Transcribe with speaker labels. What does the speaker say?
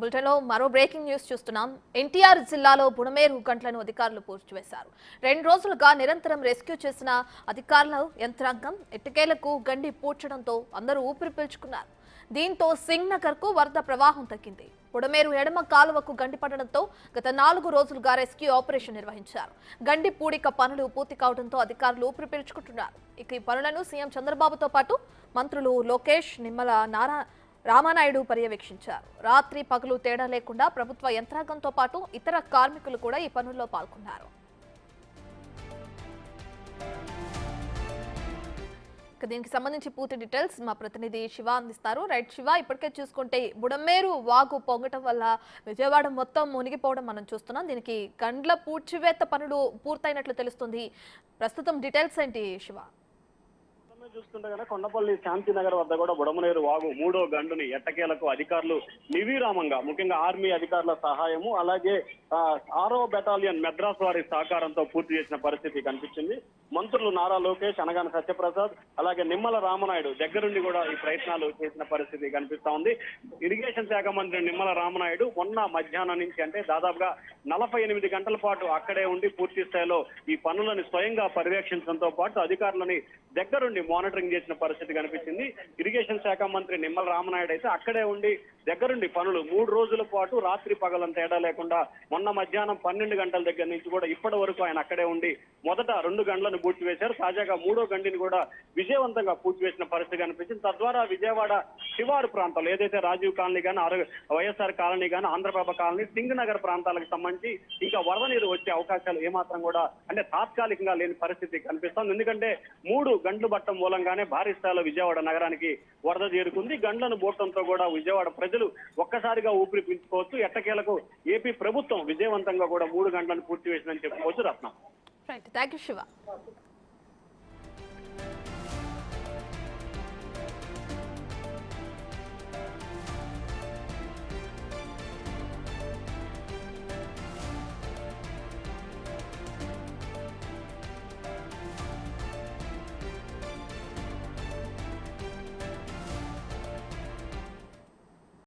Speaker 1: బులెటిన్లో మరో breaking news చూస్తున్నాం. ఎన్టీఆర్ జిల్లాలో బుడమేరు గంటలను అధికారులు పూడ్చివేశారు. 2 రోజులుగా నిరంతరం రెస్క్యూ చేసిన అధికారుల యంత్రాంగం ఎట్టకేలకు గండి పూడ్చడంతో అందరూ ఊపిరి పీల్చుకున్నారు. దీంతో సింగ్ నగర్ కు వరద ప్రవాహం తగ్గింది. బుడమేరు ఎడమ కాలువకు గండి పడడంతో గత 4 రోజులుగా రెస్క్యూ ఆపరేషన్ నిర్వహించారు. గండి పూడిక పనులు పూర్తి కావడంతో అధికారులు ఊపిరి పీల్చుకుంటున్నారు. ఇక ఈ పనులను సీఎం చంద్రబాబుతో పాటు మంత్రులు లోకేష్, నిమ్మల రామానాయుడు పర్యవేక్షించారు. రాత్రి పగలు తేడా లేకుండా ప్రభుత్వ యంత్రాంగంతో పాటు ఇతర కార్మికులు కూడా ఈ పనుల్లో పాల్గొన్నారు. దీనికి సంబంధించి పూర్తి డీటెయిల్స్ మా ప్రతినిధి శివ అందిస్తారు. రైట్ శివ, ఇప్పటికే చూసుకుంటే బుడమేరు వాగు పొంగటం వల్ల విజయవాడ మొత్తం మునిగిపోవడం మనం చూస్తున్నాం. దీనికి గండ్ల పూడ్చివేత పనులు పూర్తయినట్లు తెలుస్తుంది. ప్రస్తుతం డీటెయిల్స్ ఏంటి శివ?
Speaker 2: చూస్తుంటే కనుక కొండపల్లి శాంతినగర్ వద్ద కూడా బుడమనేరు వాగు 3వ గండుని ఎట్టకేలకు అధికారులు నిర్విరామంగా, ముఖ్యంగా ఆర్మీ అధికారుల సహాయము, అలాగే 6వ బెటాలియన్ మెడ్రాస్ వారి సహకారంతో పూర్తి చేసిన పరిస్థితి కనిపించింది. మంత్రులు నారా లోకేష్, అనగాన సత్యప్రసాద్, అలాగే నిమ్మల రామనాయుడు దగ్గరుండి కూడా ఈ ప్రయత్నాలు చేసిన పరిస్థితి కనిపిస్తా ఉంది. ఇరిగేషన్ శాఖ మంత్రి నిమ్మల రామనాయుడు మొన్న మధ్యాహ్నం నుంచి, అంటే దాదాపుగా 48 గంటల పాటు అక్కడే ఉండి పూర్తి స్థాయిలో ఈ పనులను స్వయంగా పర్యవేక్షించడంతో పాటు అధికారులని దగ్గరుండి మానిటరింగ్ చేసిన పరిస్థితి కనిపించింది. ఇరిగేషన్ శాఖ మంత్రి నిమ్మల రామనాయుడు అయితే అక్కడే ఉండి దగ్గరుండి పనులు 3 రోజుల పాటు రాత్రి పగలంత తేడా లేకుండా మొన్న మధ్యాహ్నం 12 గంటల దగ్గర నుంచి కూడా ఇప్పటి వరకు ఆయన అక్కడే ఉండి మొదట 2 గంటలను పూడ్చివేశారు. తాజాగా 3వ గంటిని కూడా విజయవంతంగా పూడ్చివేసిన పరిస్థితి కనిపించింది. తద్వారా విజయవాడ శివారు ప్రాంతాలు ఏదైతే రాజీవ్ కాలనీ కానీ, వైఎస్ఆర్ కాలనీ కానీ, ఆంధ్రప్రభ కాలనీ, సింగ్ నగర్ ప్రాంతాలకు సంబంధించి ఇంకా వరద నీరు వచ్చే అవకాశాలు ఏమాత్రం కూడా, అంటే తాత్కాలికంగా లేని పరిస్థితి కనిపిస్తోంది. ఎందుకంటే 3 గంటలు పట్టడం మూలంగానే భారీ స్థాయిలో విజయవాడ నగరానికి వరద చేరుకుంది. గంటలను బోటంతో కూడా విజయవాడ ప్రజలు ఒక్కసారిగా ఊపిరి పీల్చుకోవచ్చు. ఎట్టకేలకు ఏపీ ప్రభుత్వం విజయవంతంగా కూడా 3 గంటలను పూర్తి చేసిందని చెప్పుకోవచ్చు. రత్నం.
Speaker 1: Right, thank you Shiva.